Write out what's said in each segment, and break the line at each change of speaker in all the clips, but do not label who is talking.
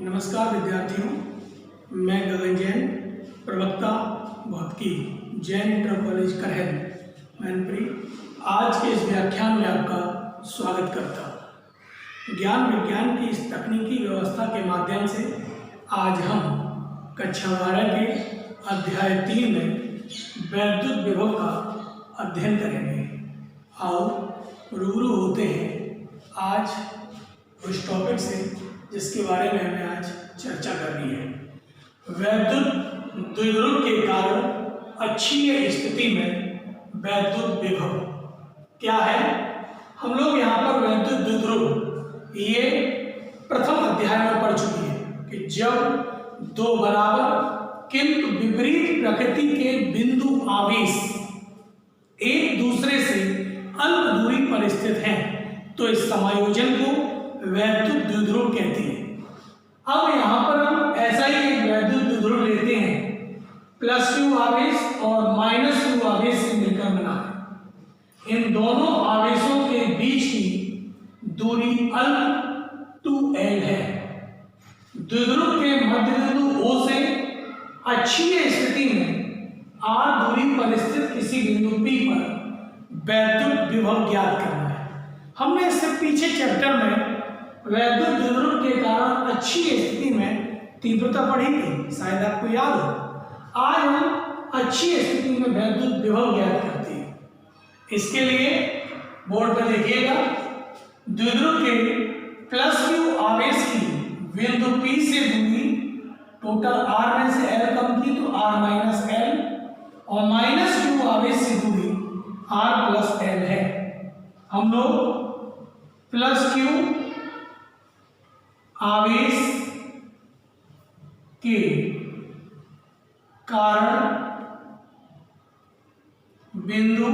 नमस्कार विद्यार्थियों, मैं गगन जैन, प्रवक्ता भौतिकी, जैन इंटर कॉलेज करहल मैनपुरी। आज के इस व्याख्यान में आपका स्वागत करता हूँ। ज्ञान विज्ञान की इस तकनीकी व्यवस्था के माध्यम से आज हम कक्षा 12 के अध्याय 3 में वैद्युत विभव का अध्ययन करेंगे। आओ रूबरू होते हैं आज उस टॉपिक से जिसके बारे में हमें आज चर्चा करनी है। वैद्युत द्विध्रुव के कारण अक्षीय स्थिति में वैद्युत विभव क्या है। हम लोग यहाँ पर वैद्युत द्विध्रुव ये प्रथम अध्याय में पढ़ चुके हैं कि जब दो बराबर किंतु विपरीत प्रकृति के बिंदु आवेश एक दूसरे से अल्प दूरी पर स्थित हैं तो इस समायोजन को वैद्युत द्विध्रुव कहते हैं। अब यहाँ पर हम ऐसा ही एक वैद्युत द्विध्रुव लेते हैं, +q आवेश और -q आवेश से मिलकर बना है। इन दोनों आवेशों के बीच की दूरी अल्प 2l है। द्विध्रुव के मध्य बिंदु O से अक्षीय स्थिति में r दूरी पर स्थित किसी बिंदु P पर वैद्युत विभव ज्ञात करना है। हमने इससे पीछे चैप्टर में वैद्युत द्विध्रुव के कारण अक्षीय स्थिति में तीव्रता पढ़ी थी, शायद आपको याद हो। आज हम अक्षीय स्थिति में वैद्युत विभव ज्ञात करते हैं। इसके लिए बोर्ड पर देखिएगा, द्विध्रुव के +q आवेश की बिंदु P से दूरी टोटल r में से l कम की तो r - l और -q आवेश से दूरी r + l है। हम लोग +q आवेश के कारण बिंदु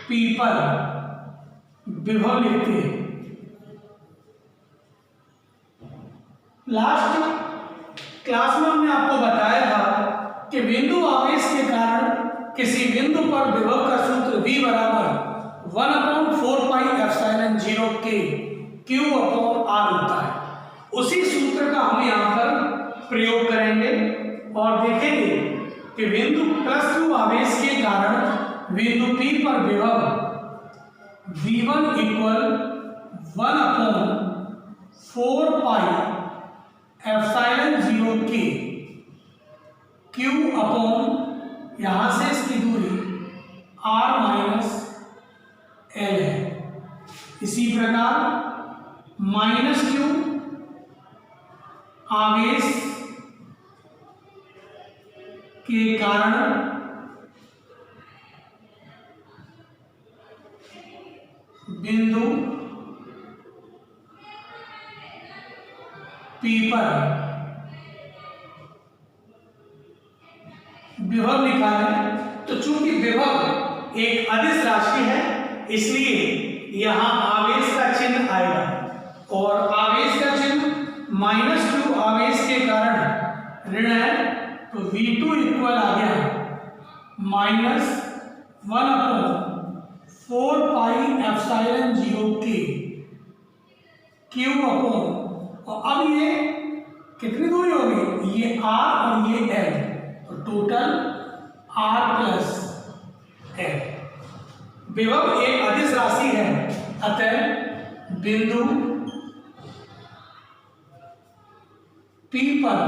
P पर विभव लिखते हैं। लास्ट क्लास में हमने आपको बताया था कि बिंदु आवेश के कारण किसी बिंदु पर विभव का सूत्र V बराबर 1/4πε0 K Q/R होता है। उसी सूत्र का हम यहाँ पर प्रयोग करेंगे और देखेंगे कि बिंदु +q आवेश के कारण बिंदु P पर विभव V1 = 1/4πε0 K Q यहाँ से इसकी दूरी r - l है। इसी प्रकार -q आवेश के कारण बिंदु P पर विभव निकालें तो चूंकि विभव एक अदिश राशि है इसलिए यहां आवेश का चिन्ह आएगा और आवेश का चिन्ह -q आवेश के कारण ऋण है तो V2 इक्वल आ गया -1/4πε0 K Q और अब ये कितनी दूरी होगी, ये r और ये l तो टोटल r + l। विभव एक अदिश राशि है अतः बिंदु P पर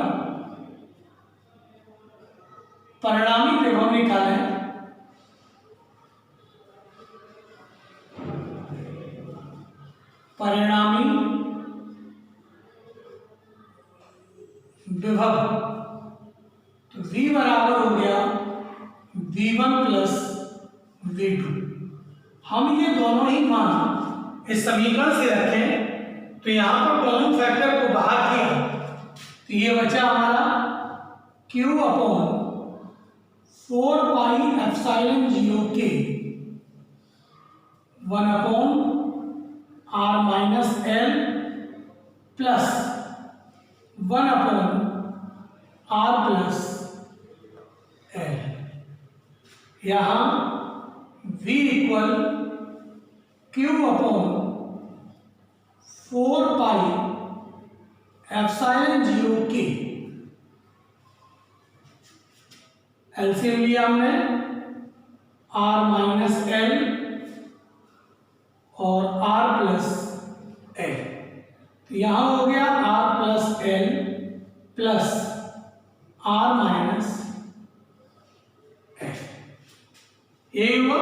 परिणामी विभव निकालें। परिणामी विभव तो V बराबर हो गया V1 + V2। हम ये दोनों ही मान इस समीकरण से रखें तो यहाँ पर कॉमन फैक्टर को बाहर किया तो ये बचा हमारा Q/4πε0 K 1/r - l plus 1/r + l। यहाँ V = Q/4 4 पाई एप्सिलॉन 0 के। एलसीएम लिया हमने r माइनस एल और r प्लस एल, तो यहां हो गया r plus L plus r minus L. यही हुआ,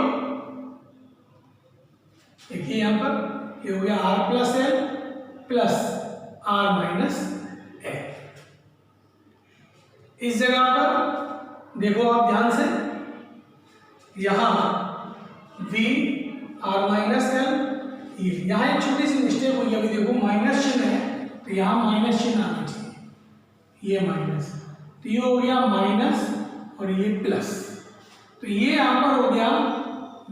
देखिए यहां पर ये हो गया r plus L plus r minus L. इस जगह पर देखो आप ध्यान से, यहां v r माइनस एल, यहां एक छोटी सी मिस्टेक हुई, अभी देखो माइनस चिन्ह है तो यहां माइनस चिन्ह आना चाहिए, ये माइनस, तो ये हो गया माइनस और ये प्लस, तो ये यहां पर हो गया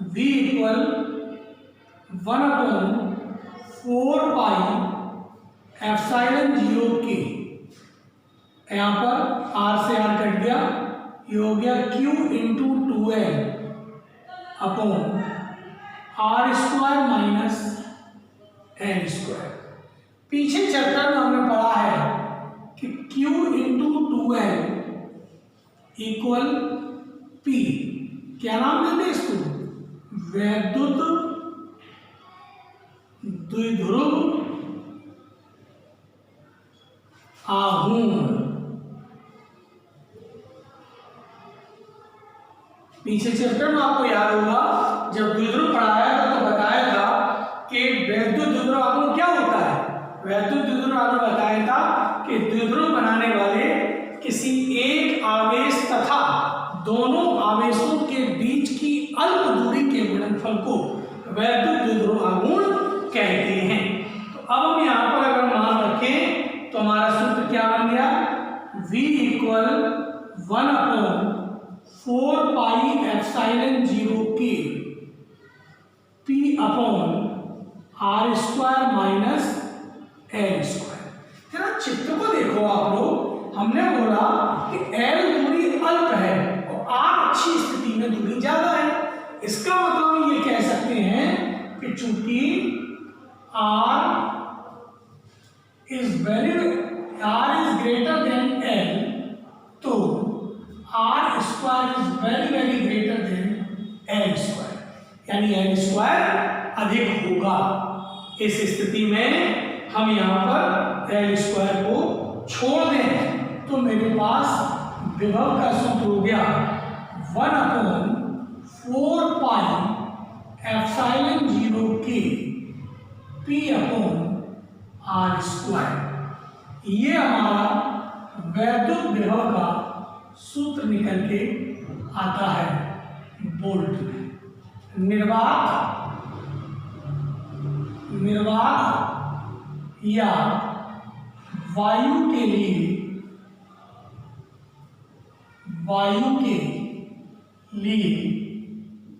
v इक्वल 1/4 पाई एप्सिलॉन 0 के। यहां पर r से r कट गया, ये हो गया q into 2l upon r square minus N square. पीछे चैप्टर में हमने पढ़ा है कि q into 2l equal p, क्या नाम देते हैं इसको, वैद्युत द्विध्रुव आघूर्ण। पीछे चैप्टर में आपको याद होगा जब द्विध्रुव पढ़ाया था तो बताया था कि वैद्युत द्विध्रुव आघूर्ण क्या होता है। वैद्युत द्विध्रुव आघूर्ण बताया था कि द्विध्रुव बनाने वाले किसी एक आवेश तथा दोनों आवेशों के बीच की अल्प दूरी के गुणनफल को वैद्युत द्विध्रुव आघूर्ण कहते हैं। तो अब हम यहाँ पर अगर मान रखें तो हमारा सूत्र क्या बन गया, v इक्वल 1/4 पाई एप्सिलॉन 0 के p upon r square minus L square. जरा चित्र को देखो आप लोग, हमने बोला कि l दूरी अल्प है और r अच्छी स्थिति में दूरी ज्यादा है, इसका मतलब हम ये कह सकते हैं कि चूंकि r is greater than l, तो r square is very greater than L square, यानी एल स्क्वायर अधिक होगा। इस स्थिति में हम यहाँ पर एल स्क्वायर को छोड़ दें तो मेरे पास विभव का सूत्र हो गया 1/4 पाई एप्सिलॉन 0 के p अपॉन r स्क्वायर। ये हमारा वैद्युत विभव का सूत्र निकल के आता है वोल्ट में। निर्वात या वायु के लिए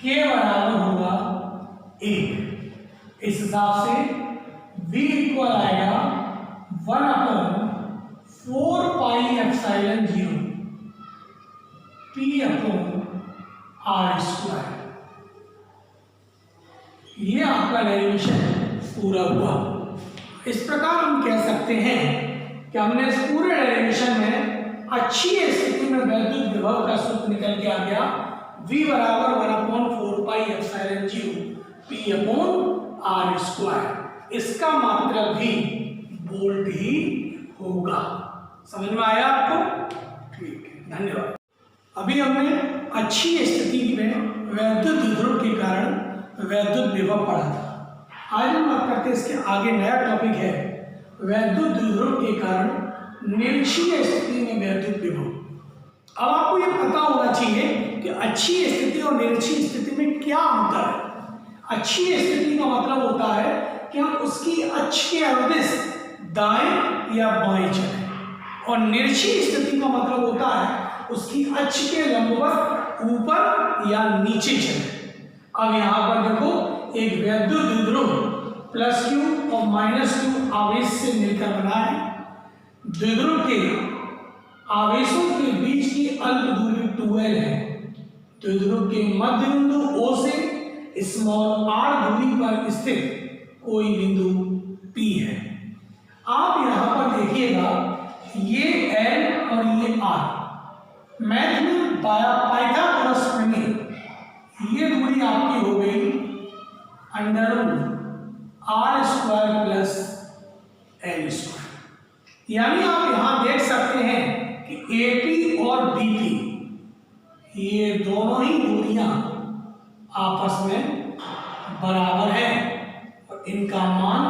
k बराबर होगा 1। इस हिसाब से v इक्वल आएगा 1/4 pi epsilon 0 p upon r square. ये आपका डेरिवेशन पूरा हुआ। इस प्रकार हम कह सकते हैं कि हमने इस पूरे डेरिवेशन में अच्छी स्थिति में वैद्युत विभव का सूत्र निकल के आ गया, v बराबर 1/4 pi epsilon 0 p upon r square. इसका मात्रक भी वोल्ट ही होगा। समझ में आया आपको? ठीक है, धन्यवाद। अभी हमने अच्छी स्थिति में वैद्युत द्विध्रुव के कारण वैद्युत विभव पढ़ा था। आज हम बात करते हैं इसके आगे, नया टॉपिक है वैद्युत द्विध्रुव के कारण निरक्षीय स्थिति में वैद्युत विभव। अब आपको ये पता होना चाहिए कि अच्छी स्थिति और निरक्षीय स्थिति में क्या अंतर है। अच्छी स्थिति का मतलब होता है कि हम उसकी अक्ष के अनुदिश दाएं या बाएं चलें, और निरक्षीय स्थिति का मतलब होता है उसकी अक्ष के लंबवत ऊपर या नीचे चलें। अब यहाँ पर देखो, एक वैद्युत द्विध्रुव प्लस q और माइनस q आवेश से मिलकर बना है। द्विध्रुव के आवेशों के बीच की अल्प दूरी 2l है। द्विध्रुव के मध्य बिंदु O से स्मॉल r दूरी पर स्थित कोई बिंदु P है। आप यहाँ पर देखिएगा ये L और ये R, मैथ में पाइथागोरस प्रमेय, ये दूरी आपकी हो गई √r² प्लस L²। यानी आप यहाँ देख सकते हैं कि AP और BP ये दोनों ही दूरियां आपस में बराबर है और इनका मान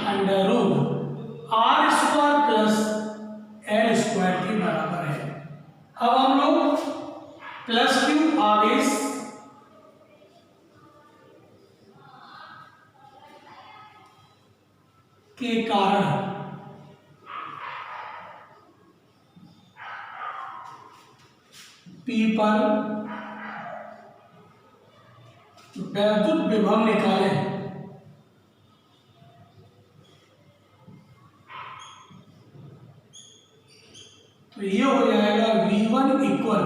√r² प्लस L² के बराबर है। अब हम लोग प्लस क्यू आवेश के कारण P पर वैद्युत विभव निकालें। तो ये हो जाएगा V1 इक्वल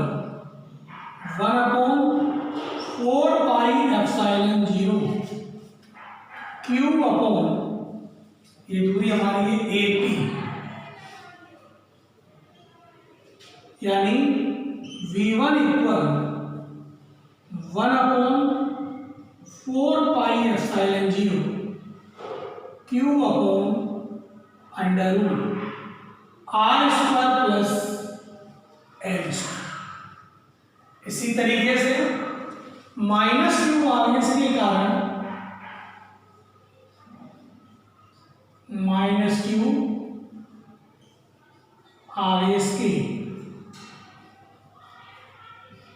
1/4πε0 Q अपॉन, ये दूरी हमारी है AP, यानी V1 equal 1/4πε0 Q upon √r² plus L²। इसी तरीके से माइनस क्यू आवेश के कारण माइनस क्यू आवेश के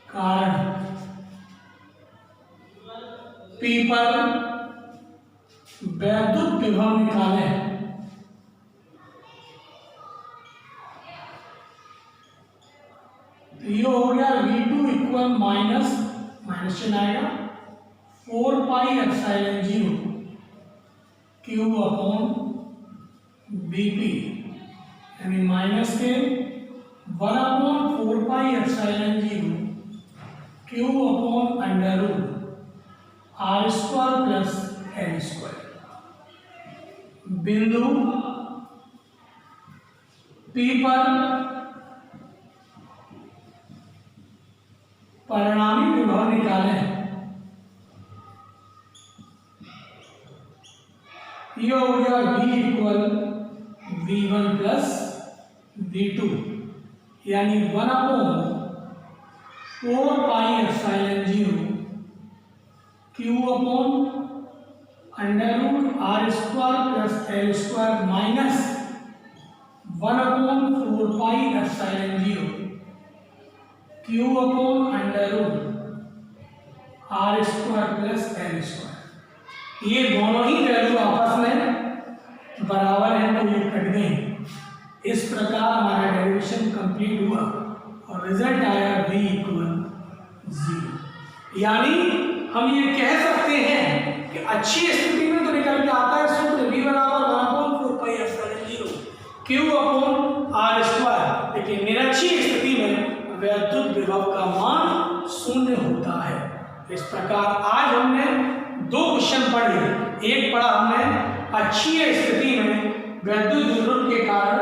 कारण P पर वैद्युत विभव निकालें। तो ये हो गया V2 इक्वल माइनस चिन्ह आएगा 4πε0 Q अपॉन BP, यानी माइनस के 1/4πε0 Q upon √r² plus L²। बिंदु P पर परिणामी विभव निकालें। ये हो गया V equal V1 plus V2, यानी 1/4πε0 Q upon √r² plus L² minus 1/4πε0 Q upon √r² plus L²। ये दोनों ही वैल्यू आपस में बराबर है, तो ये कट गई। इस प्रकार हमारा डेरिवेशन कंप्लीट हुआ और रिजल्ट आया V इक्वल 0। यानी हम ये कह सकते हैं कि अच्छी स्थिति में तो निकल के आता है सूत्र V बराबर 1/4πε0 Q अपॉन r², लेकिन निरक्षी स्थिति में वैद्युत विभव का मान 0 होता है। इस प्रकार आज हमने 2 क्वेश्चन पढ़े। एक पढ़ा हमने अच्छी स्थिति में वैद्युत विभव के कारण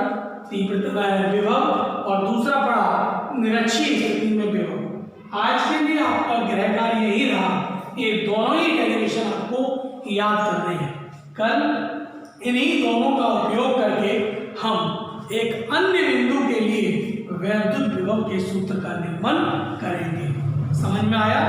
तीव्रता विभव, और दूसरा पढ़ा निरक्षी स्थिति में विभव। आज के लिए आपका गृह कार्य यही रहा, ये दोनों ही डेरिवेशन आपको याद करने हैं। कल इन्हीं दोनों का उपयोग करके हम एक अन्य बिंदु के लिए वैद्युत विभव के सूत्र का निर्माण करेंगे। समझ में आया?